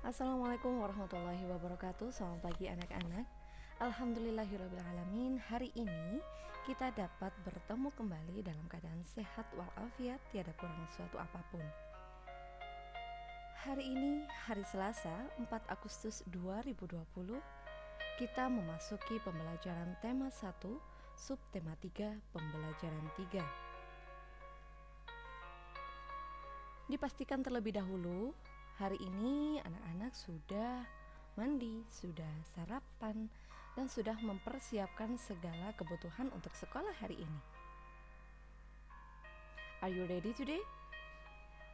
Assalamualaikum warahmatullahi wabarakatuh. Selamat pagi anak-anak. Alhamdulillahirrabbilalamin. Hari ini kita dapat bertemu kembali dalam keadaan sehat walafiat, tiada kurang suatu apapun. Hari ini hari Selasa 4 Agustus 2020. Kita memasuki pembelajaran tema 1, subtema 3, pembelajaran 3. Dipastikan terlebih dahulu, hari ini anak-anak sudah mandi, sudah sarapan, dan sudah mempersiapkan segala kebutuhan untuk sekolah hari ini. Are you ready today?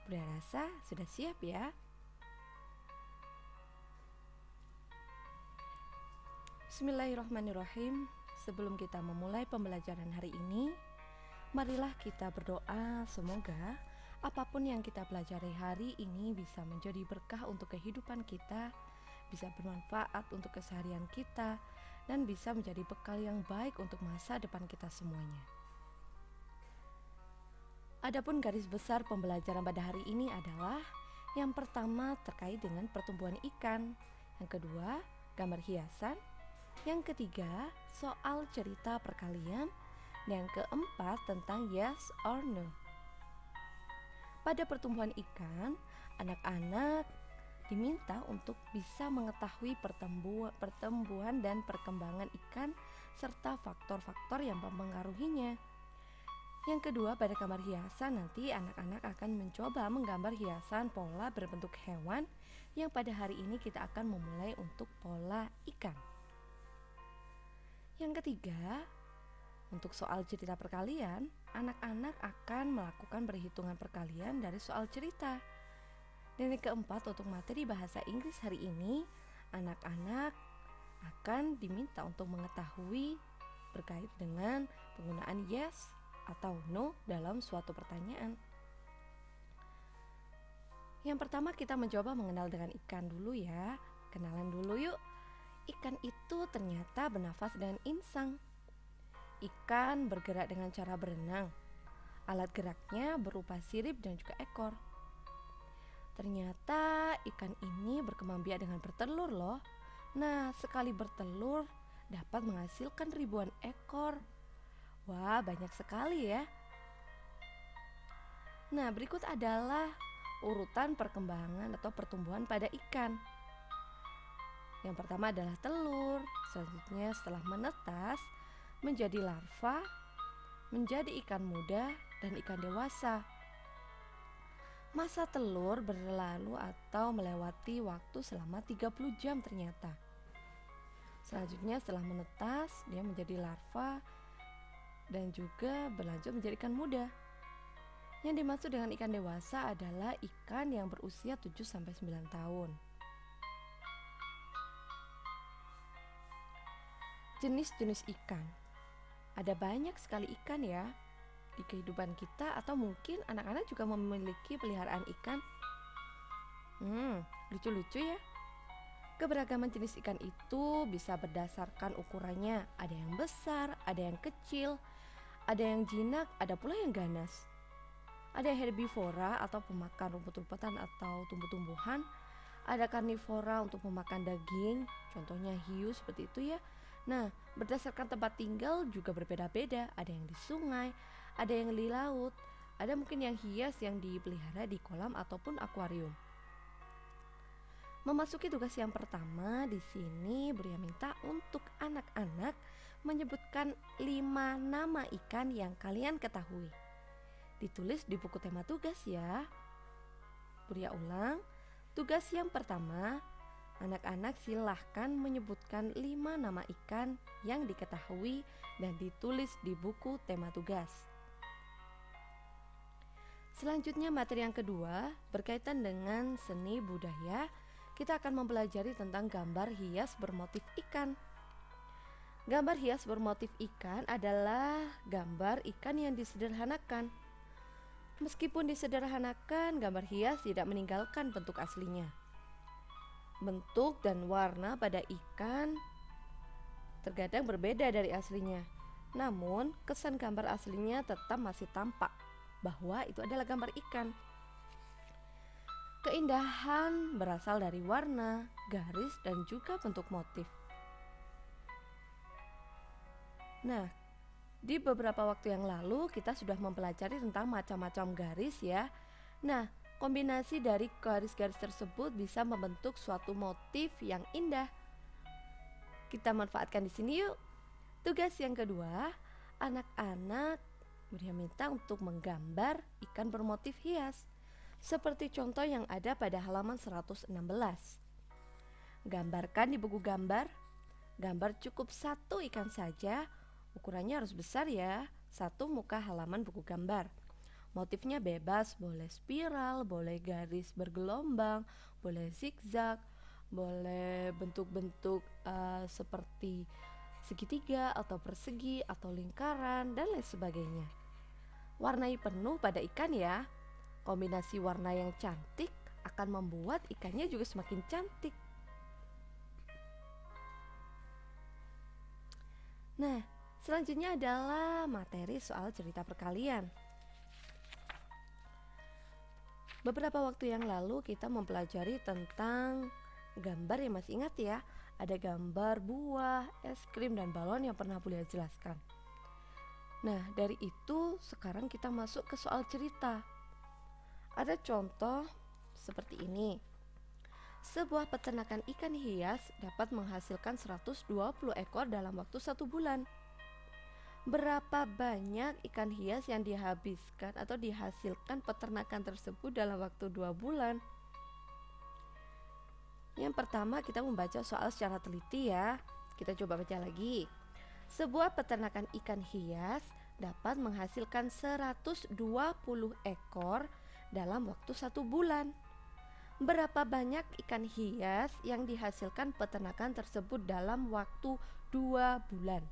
Bunda rasa sudah siap ya? Bismillahirrahmanirrahim. Sebelum kita memulai pembelajaran hari ini, marilah kita berdoa semoga apapun yang kita pelajari hari ini bisa menjadi berkah untuk kehidupan kita, bisa bermanfaat untuk keseharian kita, dan bisa menjadi bekal yang baik untuk masa depan kita semuanya. Adapun garis besar pembelajaran pada hari ini adalah yang pertama terkait dengan pertumbuhan ikan, yang kedua gambar hiasan, yang ketiga soal cerita perkalian, dan yang keempat tentang yes or no. Pada pertumbuhan ikan, anak-anak diminta untuk bisa mengetahui pertumbuhan dan perkembangan ikan serta faktor-faktor yang mempengaruhinya. Yang kedua, pada gambar hiasan nanti anak-anak akan mencoba menggambar hiasan pola berbentuk hewan yang pada hari ini kita akan memulai untuk pola ikan. Yang ketiga, untuk soal cerita perkalian, anak-anak akan melakukan perhitungan perkalian dari soal cerita. Dan yang keempat, untuk materi bahasa Inggris hari ini, anak-anak akan diminta untuk mengetahui berkait dengan penggunaan yes atau no dalam suatu pertanyaan. Yang pertama kita mencoba mengenal dengan ikan dulu ya. Kenalan dulu yuk. Ikan itu ternyata bernafas dengan insang. Ikan bergerak dengan cara berenang. Alat geraknya berupa sirip dan juga ekor. Ternyata ikan ini berkembang biak dengan bertelur loh. Nah, sekali bertelur dapat menghasilkan ribuan ekor. Wah, banyak sekali ya. Nah, berikut adalah urutan perkembangan atau pertumbuhan pada ikan. Yang pertama adalah telur. Selanjutnya setelah menetas menjadi larva, menjadi ikan muda, dan ikan dewasa. Masa telur berlalu atau melewati waktu selama 30 jam ternyata. Selanjutnya setelah menetas, dia menjadi larva dan juga berlanjut menjadi ikan muda. Yang dimaksud dengan ikan dewasa adalah ikan yang berusia 7-9 tahun. Jenis-jenis ikan. Ada banyak sekali ikan ya di kehidupan kita, atau mungkin anak-anak juga memiliki peliharaan ikan. Lucu-lucu ya. Keberagaman jenis ikan itu bisa berdasarkan ukurannya. Ada yang besar, ada yang kecil, ada yang jinak, ada pula yang ganas. Ada herbivora atau pemakan rumput-rumputan atau tumbuh-tumbuhan. Ada karnivora untuk memakan daging, contohnya hiu seperti itu ya. Nah, berdasarkan tempat tinggal juga berbeda-beda. Ada yang di sungai, ada yang di laut, ada mungkin yang hias yang dipelihara di kolam ataupun akuarium. Memasuki tugas yang pertama, di sini Buria minta untuk anak-anak menyebutkan 5 nama ikan yang kalian ketahui. Ditulis di buku tema tugas ya. Buria ulang, tugas yang pertama, anak-anak silahkan menyebutkan 5 nama ikan yang diketahui dan ditulis di buku tema tugas. Selanjutnya materi yang kedua berkaitan dengan seni budaya. Kita akan mempelajari tentang gambar hias bermotif ikan. Gambar hias bermotif ikan adalah gambar ikan yang disederhanakan. Meskipun disederhanakan, gambar hias tidak meninggalkan bentuk aslinya. Bentuk dan warna pada ikan terkadang berbeda dari aslinya. Namun, kesan gambar aslinya tetap masih tampak bahwa itu adalah gambar ikan. Keindahan berasal dari warna, garis, dan juga bentuk motif. Nah, di beberapa waktu yang lalu kita sudah mempelajari tentang macam-macam garis ya. Nah, kombinasi dari garis-garis tersebut bisa membentuk suatu motif yang indah. Kita manfaatkan di sini yuk. Tugas yang kedua, anak-anak diminta untuk menggambar ikan bermotif hias. Seperti contoh yang ada pada halaman 116. Gambarkan di buku gambar. Gambar cukup satu ikan saja. Ukurannya harus besar ya. Satu muka halaman buku gambar. Motifnya bebas, boleh spiral, boleh garis bergelombang, boleh zigzag, boleh bentuk-bentuk seperti segitiga atau persegi atau lingkaran dan lain sebagainya. Warnai penuh pada ikan ya. Kombinasi warna yang cantik akan membuat ikannya juga semakin cantik. Nah, selanjutnya adalah materi soal cerita perkalian. Beberapa waktu yang lalu kita mempelajari tentang gambar yang masih ingat ya. Ada gambar buah, es krim, dan balon yang pernah Bulia jelaskan. Nah, dari itu sekarang kita masuk ke soal cerita. Ada contoh seperti ini. Sebuah peternakan ikan hias dapat menghasilkan 120 ekor dalam waktu 1 bulan. Berapa banyak ikan hias yang dihabiskan atau dihasilkan peternakan tersebut dalam waktu 2 bulan? Yang pertama, kita membaca soal secara teliti ya. Kita coba baca lagi. Sebuah peternakan ikan hias dapat menghasilkan 120 ekor dalam waktu 1 bulan. Berapa banyak ikan hias yang dihasilkan peternakan tersebut dalam waktu 2 bulan?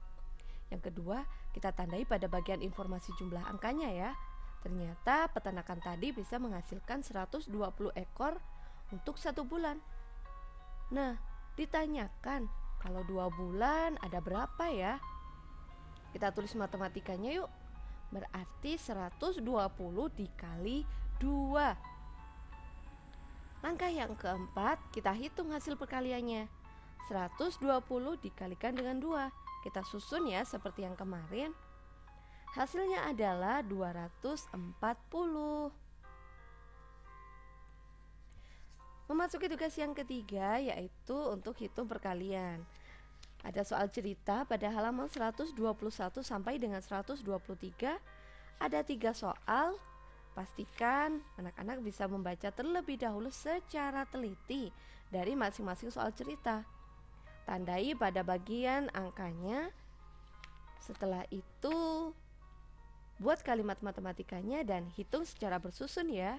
Yang kedua, kita tandai pada bagian informasi jumlah angkanya ya. Ternyata peternakan tadi bisa menghasilkan 120 ekor untuk 1 bulan. Nah, ditanyakan kalau 2 bulan ada berapa ya? Kita tulis matematikanya yuk. Berarti 120 dikali 2. Langkah yang keempat, kita hitung hasil perkaliannya. 120 dikalikan dengan 2. Kita susun ya seperti yang kemarin. Hasilnya adalah 240. Memasuki tugas yang ketiga, yaitu untuk hitung perkalian. Ada soal cerita pada halaman 121 sampai dengan 123. Ada 3 soal. Pastikan anak-anak bisa membaca terlebih dahulu secara teliti dari masing-masing soal cerita. Tandai pada bagian angkanya. Setelah itu, buat kalimat matematikanya dan hitung secara bersusun ya.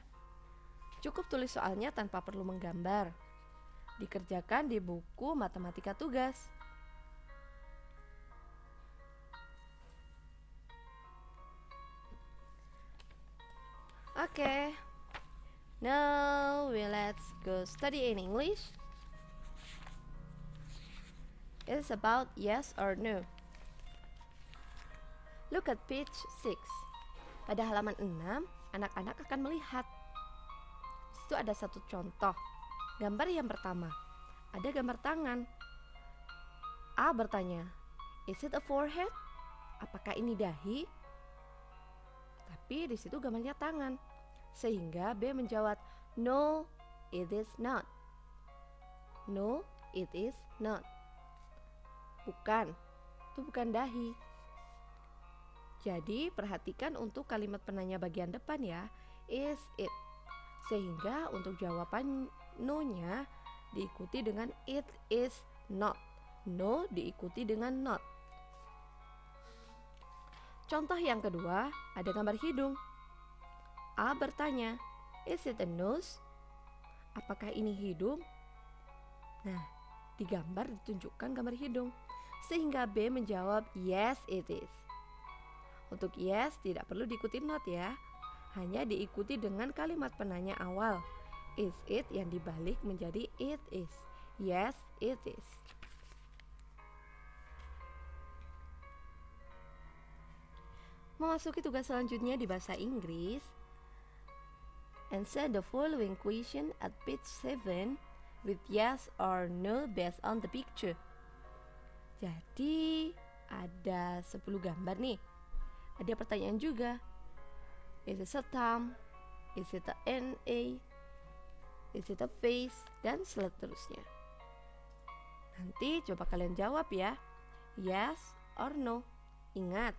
Cukup tulis soalnya tanpa perlu menggambar. Dikerjakan di buku matematika tugas. Okay. Now let's go study in English. It's about yes or no. Look at page 6. Pada halaman 6, anak-anak akan melihat. Di situ ada satu contoh. Gambar yang pertama, ada gambar tangan. A bertanya, is it a forehead? Apakah ini dahi? Tapi di situ gambarnya tangan. Sehingga B menjawab, no, it is not. No, it is not. Bukan, itu bukan dahi. Jadi perhatikan untuk kalimat penanya bagian depan ya, is it. Sehingga untuk jawaban no-nya diikuti dengan it is not. No diikuti dengan not. Contoh yang kedua, ada gambar hidung. A bertanya, is it a nose? Apakah ini hidung? Nah, di gambar ditunjukkan gambar hidung. Sehingga B menjawab, yes it is. Untuk yes tidak perlu diikuti not ya. Hanya diikuti dengan kalimat penanya awal. Is it yang dibalik menjadi it is. Yes it is. Memasuki tugas selanjutnya di bahasa Inggris. Answer the following question at page 7 with yes or no based on the picture. Jadi ada 10 gambar nih. Ada pertanyaan juga. Is it a thumb? Is it a NA? Is it a face? Dan seterusnya. Nanti coba kalian jawab ya. Yes or no. Ingat,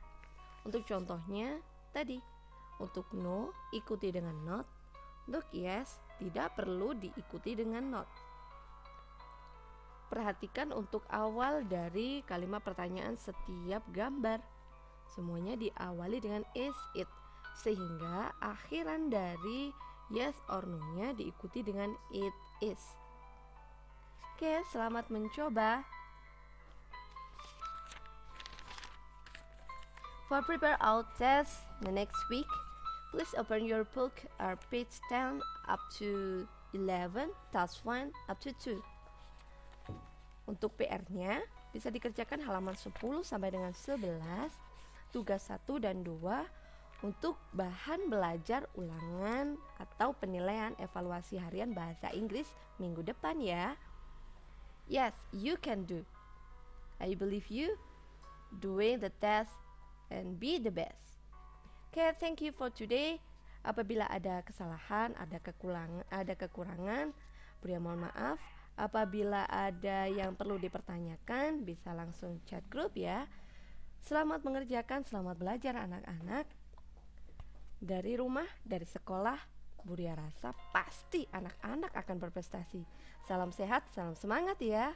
untuk contohnya tadi, untuk no ikuti dengan not. Untuk yes tidak perlu diikuti dengan not. Perhatikan untuk awal dari kalimat pertanyaan setiap gambar. Semuanya diawali dengan is it, sehingga akhiran dari yes or no-nya diikuti dengan it is. Oke, selamat mencoba. For prepare out test the next week, please open your book at page 10 up to 11, task 1 up to 2. Untuk PR-nya bisa dikerjakan halaman 10 sampai dengan 11, tugas 1 dan 2 untuk bahan belajar ulangan atau penilaian evaluasi harian bahasa Inggris minggu depan ya. Yes, you can do. I believe you doing the test and be the best. Okay, thank you for today. Apabila ada kesalahan, ada kekurangan, beri mohon maaf. Apabila ada yang perlu dipertanyakan, bisa langsung chat grup ya. Selamat mengerjakan, selamat belajar anak-anak. Dari rumah, dari sekolah, Budia rasa pasti anak-anak akan berprestasi. Salam sehat, salam semangat ya.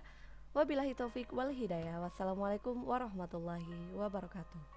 Wabillahi taufik wal hidayah. Wassalamualaikum warahmatullahi wabarakatuh.